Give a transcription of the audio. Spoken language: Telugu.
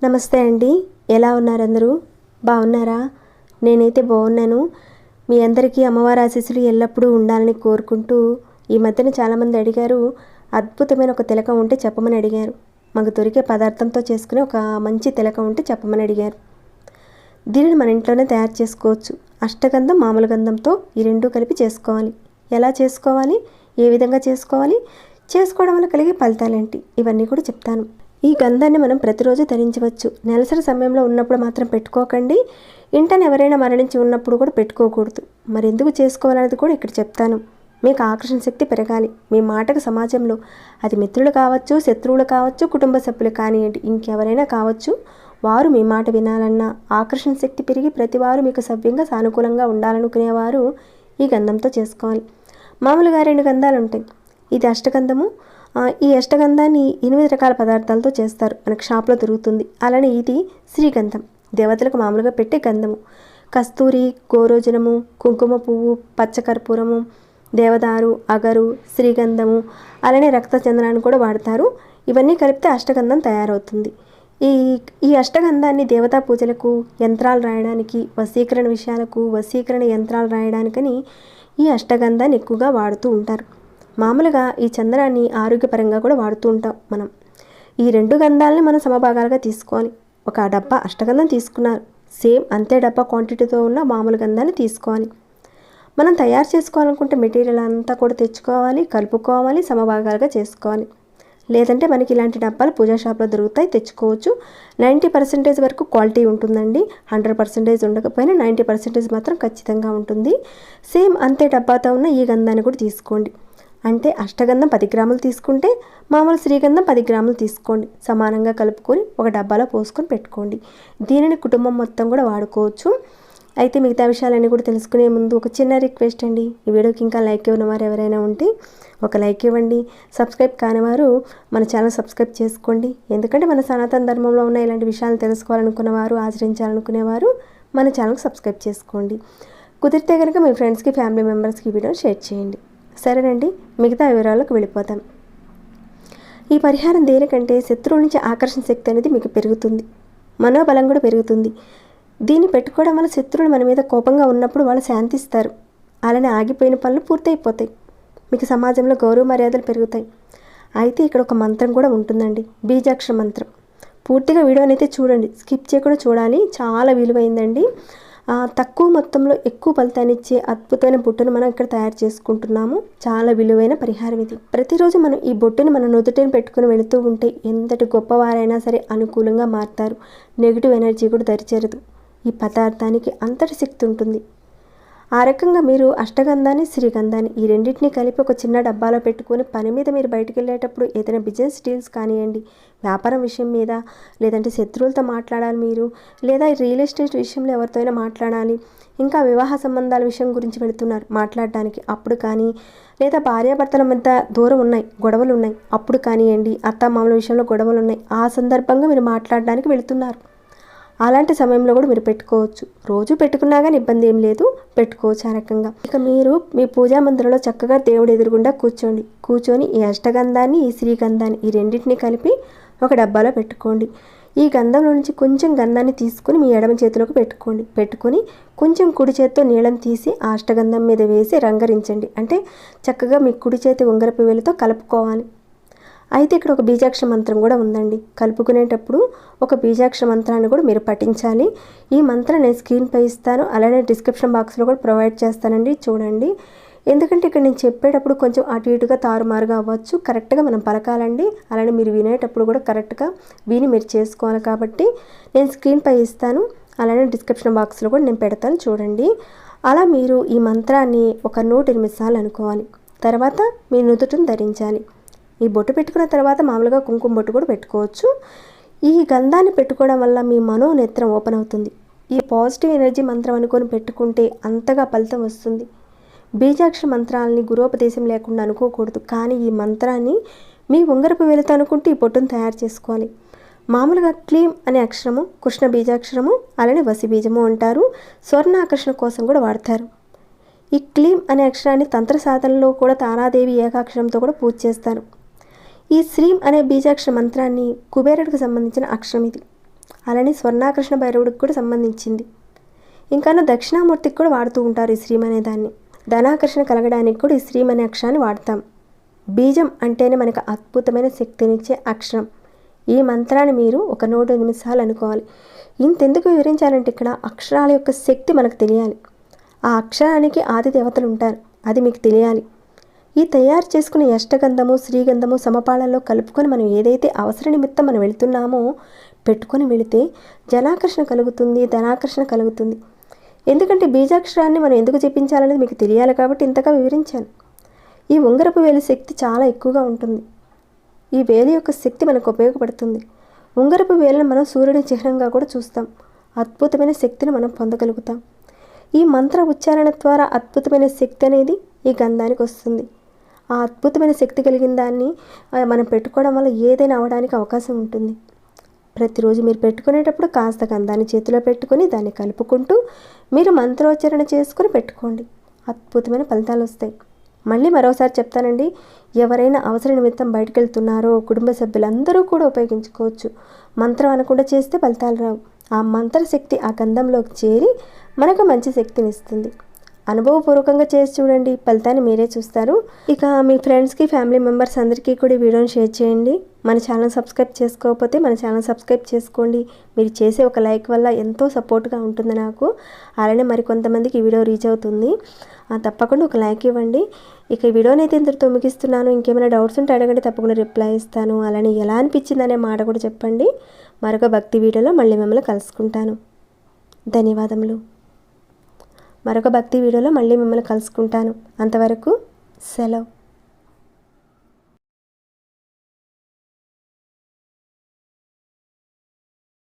నమస్తే అండి, ఎలా ఉన్నారు అందరూ? బాగున్నారా? నేనైతే బాగున్నాను. మీ అందరికీ అమ్మవారి ఆశీస్సులు ఎల్లప్పుడూ ఉండాలని కోరుకుంటూ, ఈ మధ్యన చాలామంది అడిగారు, అద్భుతమైన ఒక తిలకం ఉంటే చెప్పమని అడిగారు. మాకు దొరికే పదార్థంతో చేసుకునే ఒక మంచి తిలకం ఉంటే చెప్పమని అడిగారు. దీనిని మన ఇంట్లోనే తయారు చేసుకోవచ్చు. అష్టగంధం, మామూలు గంధంతో ఈ రెండు కలిపి చేసుకోవాలి. ఎలా చేసుకోవాలి, ఏ విధంగా చేసుకోవాలి, చేసుకోవడం వల్ల కలిగే ఫలితాలేంటి, ఇవన్నీ కూడా చెప్తాను. ఈ గంధాన్ని మనం ప్రతిరోజు ధరించవచ్చు. నెలసరి సమయంలో ఉన్నప్పుడు మాత్రం పెట్టుకోకండి. ఇంటనే ఎవరైనా మరణించి ఉన్నప్పుడు కూడా పెట్టుకోకూడదు. మరి ఎందుకు చేసుకోవాలనేది కూడా ఇక్కడ చెప్తాను. మీకు ఆకర్షణ శక్తి పెరగాలి. మీ మాటకు సమాజంలో, అది మిత్రులు కావచ్చు, శత్రువులు కావచ్చు, కుటుంబ సభ్యులు కానివ్వండి, ఇంకెవరైనా కావచ్చు, వారు మీ మాట వినాలన్నా, ఆకర్షణ శక్తి పెరిగి ప్రతివారు మీకు సవ్యంగా సానుకూలంగా ఉండాలనుకునేవారు ఈ గంధంతో చేసుకోవాలి. మామూలుగా 2 గంధాలు ఉంటాయి. ఇది అష్టగంధము. ఈ అష్టగంధాన్ని 8 రకాల పదార్థాలతో చేస్తారు. మనకు షాప్లో దొరుకుతుంది. అలానే ఇది శ్రీగంధం, దేవతలకు మామూలుగా పెట్టే గంధము. కస్తూరి, గోరోజనము, కుంకుమ పువ్వు, పచ్చకర్పూరము, దేవదారు, అగరు, శ్రీగంధము, అలానే రక్తచందనాన్ని కూడా వాడతారు. ఇవన్నీ కలిపితే అష్టగంధం తయారవుతుంది. ఈ అష్టగంధాన్ని దేవతా పూజలకు, యంత్రాలు రాయడానికి, వశీకరణ విషయాలకు, వశీకరణ యంత్రాలు రాయడానికని ఈ అష్టగంధాన్ని ఎక్కువగా వాడుతూ ఉంటారు. మామూలుగా ఈ చందనాన్ని ఆరోగ్యపరంగా కూడా వాడుతూ ఉంటాం మనం. ఈ 2 గంధాలని మనం సమభాగాలుగా తీసుకోవాలి. ఒక డబ్బా అష్టగంధం తీసుకున్నారు, సేమ్ అంతే డబ్బా క్వాంటిటీతో ఉన్న మామూలు గంధాన్ని తీసుకోవాలి. మనం తయారు చేసుకోవాలనుకుంటే మెటీరియల్ అంతా కూడా తెచ్చుకోవాలి, కలుపుకోవాలి, సమభాగాలుగా చేసుకోవాలి. లేదంటే మనకి ఇలాంటి డబ్బాలు పూజా షాప్లో దొరుకుతాయి, తెచ్చుకోవచ్చు. 90% వరకు క్వాలిటీ ఉంటుందండి. 100% ఉండకపోయినా 90% మాత్రం ఖచ్చితంగా ఉంటుంది. సేమ్ అంతే డబ్బాతో ఉన్న ఈ గంధాన్ని కూడా తీసుకోండి. అంటే అష్టగంధం 10 గ్రాములు తీసుకుంటే మామూలు శ్రీగంధం 10 గ్రాములు తీసుకోండి. సమానంగా కలుపుకొని ఒక డబ్బాలో పోసుకొని పెట్టుకోండి. దీనిని కుటుంబం మొత్తం కూడా వాడుకోవచ్చు. అయితే మిగతా విషయాలన్నీ కూడా తెలుసుకునే ముందు ఒక చిన్న రిక్వెస్ట్ అండి. ఈ వీడియోకి ఇంకా లైక్ ఇవ్వనివారు ఎవరైనా ఉంటే ఒక లైక్ ఇవ్వండి. సబ్స్క్రైబ్ కానివారు మన ఛానల్ సబ్స్క్రైబ్ చేసుకోండి. ఎందుకంటే మన సనాతన ధర్మంలో ఉన్న ఇలాంటి విషయాలు తెలుసుకోవాలనుకునేవారు, ఆచరించాలనుకునేవారు మన ఛానల్కి సబ్స్క్రైబ్ చేసుకోండి. కుదిరితే కనుక మీ ఫ్రెండ్స్కి, ఫ్యామిలీ మెంబర్స్కి ఈ వీడియోని షేర్ చేయండి. సరేనండి, మిగతా వివరాలకు వెళ్ళిపోతాం. ఈ పరిహారం దేనికంటే శత్రువుల నుంచి ఆకర్షణ శక్తి అనేది మీకు పెరుగుతుంది, మనోబలం కూడా పెరుగుతుంది. దీన్ని పెట్టుకోవడం వల్ల శత్రువులు మన మీద కోపంగా ఉన్నప్పుడు వాళ్ళు శాంతిస్తారు. అలానే ఆగిపోయిన పనులు పూర్తయిపోతాయి. మీకు సమాజంలో గౌరవ మర్యాదలు పెరుగుతాయి. అయితే ఇక్కడ ఒక మంత్రం కూడా ఉంటుందండి, బీజాక్షర మంత్రం. పూర్తిగా వీడియోని అయితే చూడండి, స్కిప్ చేయకుండా చూడాలి. చాలా విలువైందండి. తక్కువ మొత్తంలో ఎక్కువ ఫలితాన్ని ఇచ్చే అద్భుతమైన బొట్టును మనం ఇక్కడ తయారు చేసుకుంటున్నాము. చాలా విలువైన పరిహారం ఇది. ప్రతిరోజు మనం ఈ బొట్టును మన నుదుటిని పెట్టుకుని వెళుతూ ఉంటే ఎంతటి గొప్పవారైనా సరే అనుకూలంగా మారుతారు. నెగిటివ్ ఎనర్జీ కూడా దరిచేరదు. ఈ పదార్థానికి అంతటి శక్తి ఉంటుంది. ఆ రకంగా మీరు అష్టగంధాన్ని, శ్రీగంధాన్ని ఈ రెండింటినీ కలిపి ఒక చిన్న డబ్బాలో పెట్టుకొని పని మీద మీరు బయటికి వెళ్ళేటప్పుడు ఏదైనా బిజినెస్ డీల్స్ కానివ్వండి, వ్యాపారం విషయం మీద, లేదంటే శత్రువులతో మాట్లాడాలి మీరు, లేదా రియల్ ఎస్టేట్ విషయంలో ఎవరితో అయినా మాట్లాడాలి, ఇంకా వివాహ సంబంధాల విషయం గురించి వెళుతున్నారు మాట్లాడడానికి, అప్పుడు కానీ, లేదా భార్యాభర్తల మధ్య దూరం ఉన్నాయి, గొడవలు ఉన్నాయి, అప్పుడు కానివ్వండి, అత్తమామల విషయంలో గొడవలు ఉన్నాయి, ఆ సందర్భంగా మీరు మాట్లాడడానికి వెళుతున్నారు. అలాంటి సమయంలో కూడా మీరు పెట్టుకోవచ్చు. రోజు పెట్టుకున్నా కానీ ఇబ్బంది ఏం లేదు, పెట్టుకోవచ్చు ఆ రకంగా. ఇక మీరు మీ పూజా మందిరంలో చక్కగా దేవుడు ఎదురుగుండా కూర్చొని ఈ అష్టగంధాన్ని, ఈ శ్రీగంధాన్ని ఈ రెండింటిని కలిపి ఒక డబ్బాలో పెట్టుకోండి. ఈ గంధంలో నుంచి కొంచెం గంధాన్ని తీసుకుని మీ ఎడమ చేతిలోకి పెట్టుకొని కొంచెం కుడి చేతితో నీళ్ళని తీసి ఆ అష్టగంధం మీద వేసి రంగరించండి. అంటే చక్కగా మీ కుడి చేతి ఉంగరపు వేలితో కలుపుకోవాలి. అయితే ఇక్కడ ఒక బీజాక్షర మంత్రం కూడా ఉందండి. కలుపుకునేటప్పుడు ఒక బీజాక్షర మంత్రాన్ని కూడా మీరు పఠించాలి. ఈ మంత్రం నేను స్క్రీన్పై ఇస్తాను, అలానే డిస్క్రిప్షన్ బాక్స్లో కూడా ప్రొవైడ్ చేస్తానండి, చూడండి. ఎందుకంటే ఇక్కడ నేను చెప్పేటప్పుడు కొంచెం అటు ఇటుగా తారుమారుగా అవ్వచ్చు. కరెక్ట్గా మనం పలకాలండి. అలానే మీరు వినేటప్పుడు కూడా కరెక్ట్గా విని మీరు చేసుకోవాలి. కాబట్టి నేను స్క్రీన్పై ఇస్తాను, అలానే డిస్క్రిప్షన్ బాక్స్లో కూడా నేను పెడతాను, చూడండి. అలా మీరు ఈ మంత్రాన్ని ఒక 108 సార్లు అనుకోవాలి. తర్వాత మీ నుదుటిని ధరించాలి. ఈ బొట్టు పెట్టుకున్న తర్వాత మామూలుగా కుంకుమ బొట్టు కూడా పెట్టుకోవచ్చు. ఈ గంధాన్ని పెట్టుకోవడం వల్ల మీ మనోనేత్రం ఓపెన్ అవుతుంది. ఈ పాజిటివ్ ఎనర్జీ మంత్రం అనుకొని పెట్టుకుంటే అంతగా ఫలితం వస్తుంది. బీజాక్షర మంత్రాలని గురోపదేశం లేకుండా అనుకోకూడదు. కానీ ఈ మంత్రాన్ని మీ ఉంగరపు వేలితో అనుకుంటూ ఈ బొట్టును తయారు చేసుకోవాలి. మామూలుగా క్లీం అనే అక్షరము కృష్ణ బీజాక్షరము, అలానే వసి బీజము అంటారు. స్వర్ణ ఆకర్షణ కోసం కూడా వాడతారు. ఈ క్లీం అనే అక్షరాన్ని తంత్ర సాధనలో కూడా తారాదేవి ఏకాక్షరంతో కూడా పూజ చేస్తారు. ఈ శ్రీం అనే బీజాక్షర మంత్రాన్ని కుబేరుడికి సంబంధించిన అక్షరం ఇది. అలానే స్వర్ణాకర్షణ భైరవుడికి కూడా సంబంధించింది. ఇంకా దక్షిణామూర్తికి కూడా వాడుతూ ఉంటారు ఈ శ్రీం అనే దాన్ని. ధనాకర్షణ కలగడానికి కూడా ఈ శ్రీం అనే అక్షరాన్ని వాడతాం. బీజం అంటేనే మనకు అద్భుతమైన శక్తినిచ్చే అక్షరం. ఈ మంత్రాన్ని మీరు ఒక 100 నిమిషాలు అనుకోవాలి. ఇంతెందుకు వివరించాలంటే ఇక్కడ అక్షరాల యొక్క శక్తి మనకు తెలియాలి. ఆ అక్షరానికి ఆది దేవతలు ఉంటారు, అది మీకు తెలియాలి. ఈ తయారు చేసుకునే అష్టగంధము శ్రీగంధము సమపాళల్లో కలుపుకొని మనం ఏదైతే అవసర నిమిత్తం మనం వెళుతున్నామో పెట్టుకొని వెళితే జనాకర్షణ కలుగుతుంది, ధనాకర్షణ కలుగుతుంది. ఎందుకంటే బీజాక్షరాన్ని మనం ఎందుకు జపించాలనేది మీకు తెలియాలి కాబట్టి ఇంతగా వివరించాను. ఈ ఉంగరపు వేలు శక్తి చాలా ఎక్కువగా ఉంటుంది. ఈ వేలు యొక్క శక్తి మనకు ఉపయోగపడుతుంది. ఉంగరపు వేలను మనం సూర్యుడి చిహ్నంగా కూడా చూస్తాం. అద్భుతమైన శక్తిని మనం పొందగలుగుతాం. ఈ మంత్ర ఉచ్చారణ ద్వారా అద్భుతమైన శక్తి అనేది ఈ గంధానికి వస్తుంది. ఆ అద్భుతమైన శక్తి కలిగిన దాన్ని మనం పెట్టుకోవడం వల్ల ఏదైనా అవడానికి అవకాశం ఉంటుంది. ప్రతిరోజు మీరు పెట్టుకునేటప్పుడు కాస్త గంధాన్ని చేతిలో పెట్టుకొని దాన్ని కలుపుకుంటూ మీరు మంత్రోచ్చారణ చేసుకుని పెట్టుకోండి. అద్భుతమైన ఫలితాలు వస్తాయి. మళ్ళీ మరోసారి చెప్తానండి, ఎవరైనా అవసర నిమిత్తం బయటకు వెళ్తున్నారో కుటుంబ సభ్యులందరూ కూడా ఉపయోగించుకోవచ్చు. మంత్రం అనకుండా చేస్తే ఫలితాలు రావు. ఆ మంత్రశక్తి ఆ గంధంలోకి చేరి మనకు మంచి శక్తిని ఇస్తుంది. అనుభవపూర్వకంగా చేసి చూడండి, ఫలితాన్ని మీరే చూస్తారు. ఇక మీ ఫ్రెండ్స్కి ఫ్యామిలీ మెంబర్స్ అందరికీ కూడా ఈ వీడియోని షేర్ చేయండి. మన ఛానల్ సబ్స్క్రైబ్ చేసుకోకపోతే మన ఛానల్ సబ్స్క్రైబ్ చేసుకోండి. మీరు చేసే ఒక లైక్ వల్ల ఎంతో సపోర్ట్గా ఉంటుంది నాకు. అలానే మరికొంతమందికి ఈ వీడియో రీచ్ అవుతుంది. తప్పకుండా ఒక లైక్ ఇవ్వండి. ఇక ఈ వీడియోని అయితే ఇంతటితో ముగిస్తున్నాను. ఇంకేమైనా డౌట్స్ ఉంటే అడగండి, తప్పకుండా రిప్లై ఇస్తాను. అలానే ఎలా అనిపించింది అనే మాట కూడా చెప్పండి. మరొక భక్తి వీడియోలో మళ్ళీ మిమ్మల్ని కలుసుకుంటాను. ధన్యవాదములు. మరొక భక్తి వీడియోలో మళ్ళీ మిమ్మల్ని కలుసుకుంటాను. అంతవరకు సెలవు.